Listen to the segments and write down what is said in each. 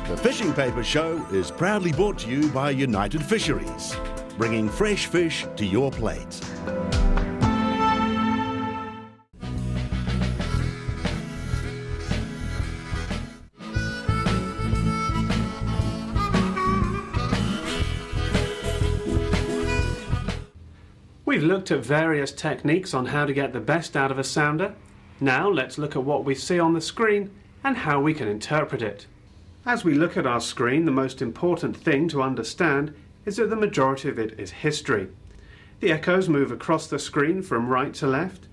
The Fishing Paper Show is proudly brought to you by United Fisheries, bringing fresh fish to your plate. We've looked at various techniques on how to get the best out of a sounder. Now let's look at what we see on the screen and how we can interpret it. As we look at our screen, the most important thing to understand is that the majority of it is history. The echoes move across the screen from right to left,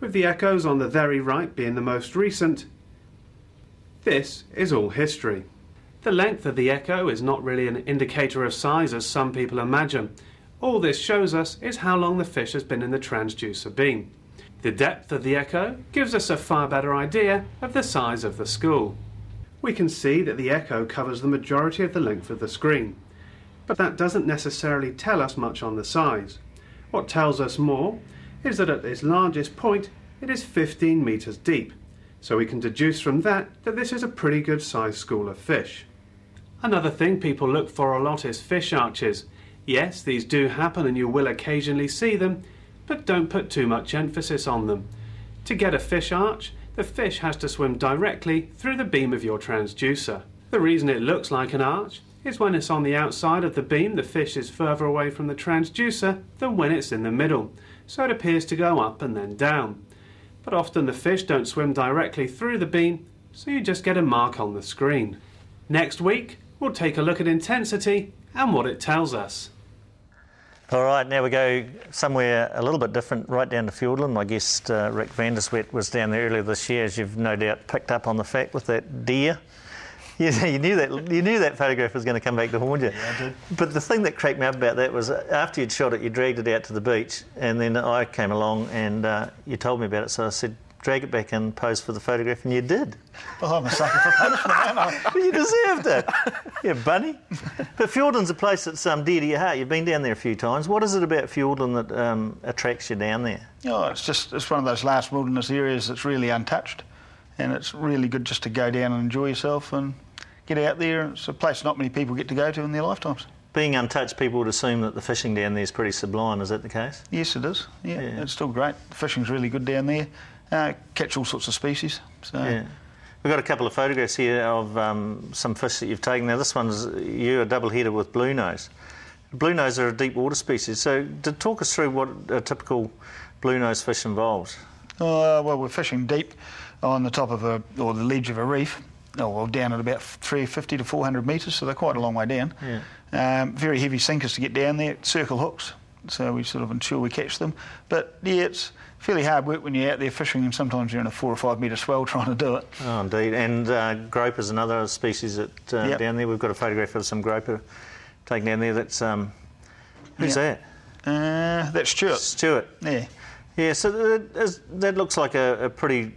with the echoes on the very right being the most recent. This is all history. The length of the echo is not really an indicator of size as some people imagine. All this shows us is how long the fish has been in the transducer beam. The depth of the echo gives us a far better idea of the size of the school. We can see that the echo covers the majority of the length of the screen, but that doesn't necessarily tell us much on the size. What tells us more is that at its largest point it is 15 meters deep, so we can deduce from that that this is a pretty good sized school of fish. Another thing people look for a lot is fish arches. Yes, these do happen and you will occasionally see them, but don't put too much emphasis on them. To get a fish arch, the fish has to swim directly through the beam of your transducer. The reason it looks like an arch is when it's on the outside of the beam, the fish is further away from the transducer than when it's in the middle, so it appears to go up and then down. But often the fish don't swim directly through the beam, so you just get a mark on the screen. Next week, we'll take a look at intensity and what it tells us. All right, now we go somewhere a little bit different, right down to Fiordland. My guest Rick Vanderswet was down there earlier this year, as you've no doubt picked up on the fact with that deer. You knew that photograph was going to come back to haunt you. Yeah, I did. But the thing that cracked me up about that was after you'd shot it, you dragged it out to the beach, and then I came along and you told me about it, so I said, drag it back in, pose for the photograph, and you did. Oh, I'm a sucker for punishment, aren't I? You deserved it. Yeah, bunny. But Fiordland's a place that's dear to your heart. You've been down there a few times. What is it about Fiordland that attracts you down there? Oh, it's one of those last wilderness areas that's really untouched, and it's really good just to go down and enjoy yourself and get out there. It's a place not many people get to go to in their lifetimes. Being untouched, people would assume that the fishing down there is pretty sublime. Is that the case? Yes, it is. Yeah. It's still great. The fishing's really good down there. Catch all sorts sorts So. Yeah. We've got a couple of photographs here of some fish that you've taken. Now, this one's a double-header with blue nose. Blue nose are a deep water species. So, talk us through what a typical blue nose fish involves. Well, we're fishing deep on the top of the ledge of a reef. Down at about 350 to 400 metres, so they're quite a long way down. Yeah. Very heavy sinkers to get down there, circle hooks, so we sort of ensure we catch them. But yeah, it's fairly hard work when you're out there fishing, and sometimes you're in a 4 or 5 metre swell trying to do it. Oh, indeed. And groper's another species that yep. Down there. We've got a photograph of some groper taken down there. That's who's yep. that? That's Stuart. Stuart. Yeah. Yeah. So that looks like a pretty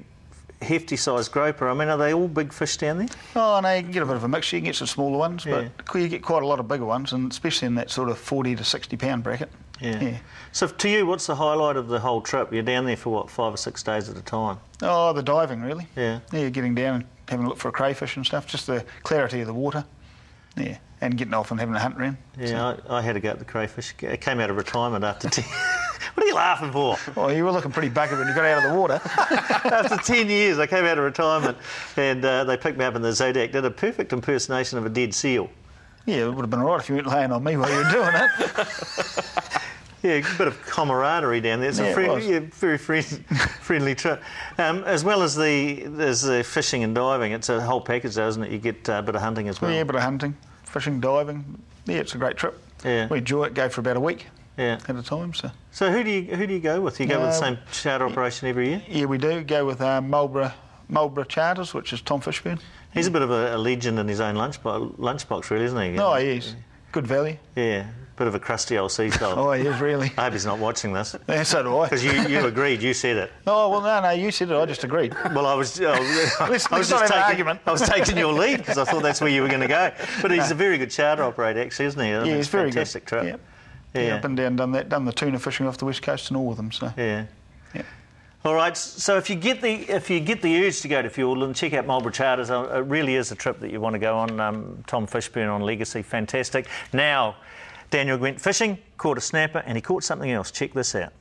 hefty sized groper. I mean, are they all big fish down there? Oh, no, you can get a bit of a mixture. You can get some smaller ones, yeah. But you get quite a lot of bigger ones, and especially in that sort of 40 to 60 pound bracket. Yeah. Yeah. So to you, what's the highlight of the whole trip? You're down there for what, 5 or 6 days at a time? Oh, the diving, really. Yeah. Yeah, getting down and having a look for a crayfish and stuff, just the clarity of the water. Yeah, and getting off and having a hunt around. Yeah, so. I had to go at the crayfish. I came out of retirement after 10... What are you laughing for? Oh, you were looking pretty buggered when you got out of the water. After 10 years, I came out of retirement and they picked me up in the Zodiac, did a perfect impersonation of a dead seal. Yeah, it would have been all right if you weren't laying on me while you were doing it. Yeah, a bit of camaraderie down there. It's a very friendly trip. As well as the fishing and diving, it's a whole package, though, isn't it? You get a bit of hunting as well. Yeah, a bit of hunting, fishing, diving. Yeah, it's a great trip. Yeah. We enjoy it, go for about a week. Yeah. At a time. So who do you go with? You go with the same charter operation every year? Yeah, we do. Go with Marlborough Charters, which is Tom Fishburn. He's a bit of a legend in his own lunchbox, really, isn't he? Oh, he is. Good value. Yeah. Bit of a crusty old sea fella. Oh, he is, really. I hope he's not watching this. Yeah, so do I. Because you agreed, you said it. Oh, well, no, you said it, I just agreed. Well, I was taking your lead, because I thought that's where you were going to go. But he's a very good charter operator, actually, isn't he? Yeah, he's very good. Fantastic trip. Yep. Yeah, up and down, done the tuna fishing off the west coast and all of them. So yeah. All right, so if you get the urge to go to Fiordland, check out Marlborough Charters. It really is a trip that you want to go on. Tom Fishburne on Legacy, fantastic. Now, Daniel went fishing, caught a snapper, and he caught something else. Check this out.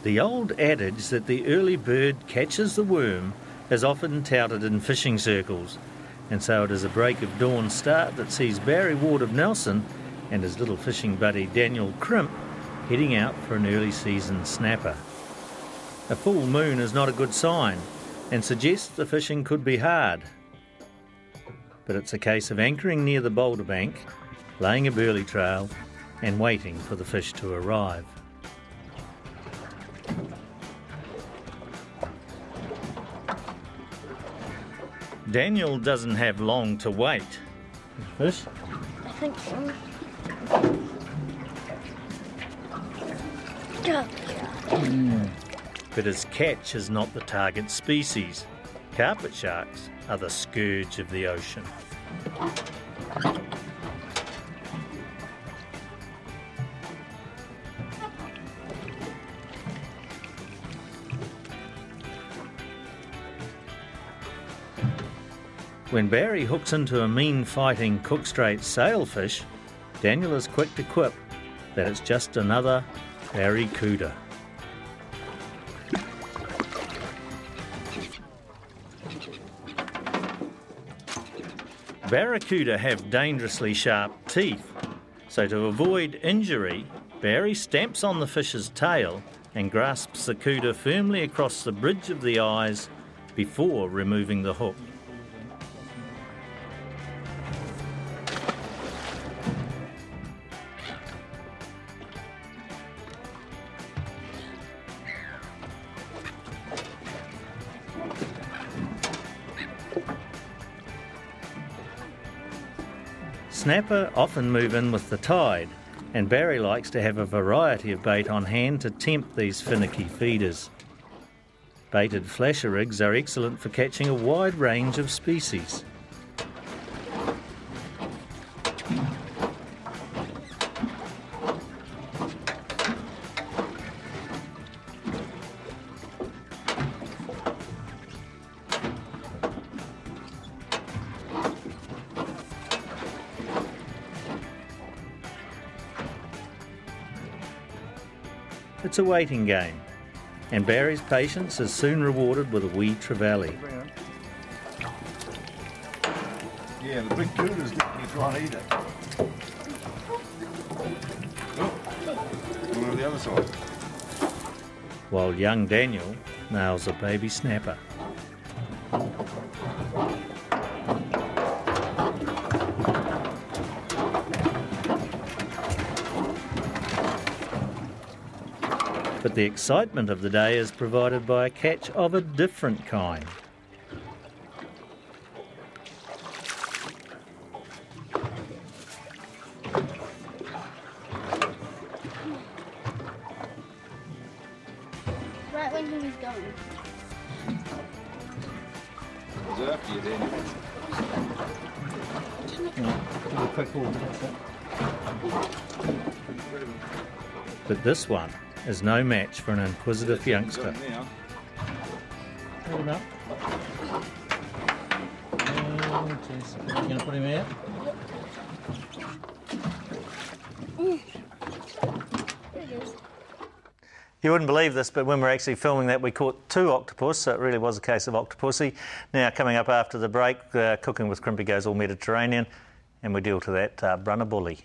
The old adage that the early bird catches the worm is often touted in fishing circles, and so it is a break of dawn start that sees Barry Ward of Nelson and his little fishing buddy Daryl Crimp heading out for an early season snapper. A full moon is not a good sign and suggests the fishing could be hard, but it's a case of anchoring near the boulder bank, laying a burley trail and waiting for the fish to arrive. Daniel doesn't have long to wait. Fish? I think so. Yeah. But his catch is not the target species. Carpet sharks are the scourge of the ocean. When Barry hooks into a mean-fighting cook-straight sailfish, Daniel is quick to quip that it's just another barracuda. Barracuda have dangerously sharp teeth, so to avoid injury, Barry stamps on the fish's tail and grasps the cuda firmly across the bridge of the eyes before removing the hook. Snapper often move in with the tide, and Barry likes to have a variety of bait on hand to tempt these finicky feeders. Baited flasher rigs are excellent for catching a wide range of species. It's a waiting game, and Barry's patience is soon rewarded with a wee trevally. Yeah, the big cuda's definitely trying to eat it. Oh, one on the other side. While young Daniel nails a baby snapper. But the excitement of the day is provided by a catch of a different kind. Right when he was going. It's after you then. But this one is no match for an inquisitive youngster. Hold him up. You going to put him out? You wouldn't believe this, but when we're actually filming that, we caught 2 octopus, so it really was a case of octopussy. Now, coming up after the break, Cooking with Crimpy goes all Mediterranean, and we deal to that Brunner bully.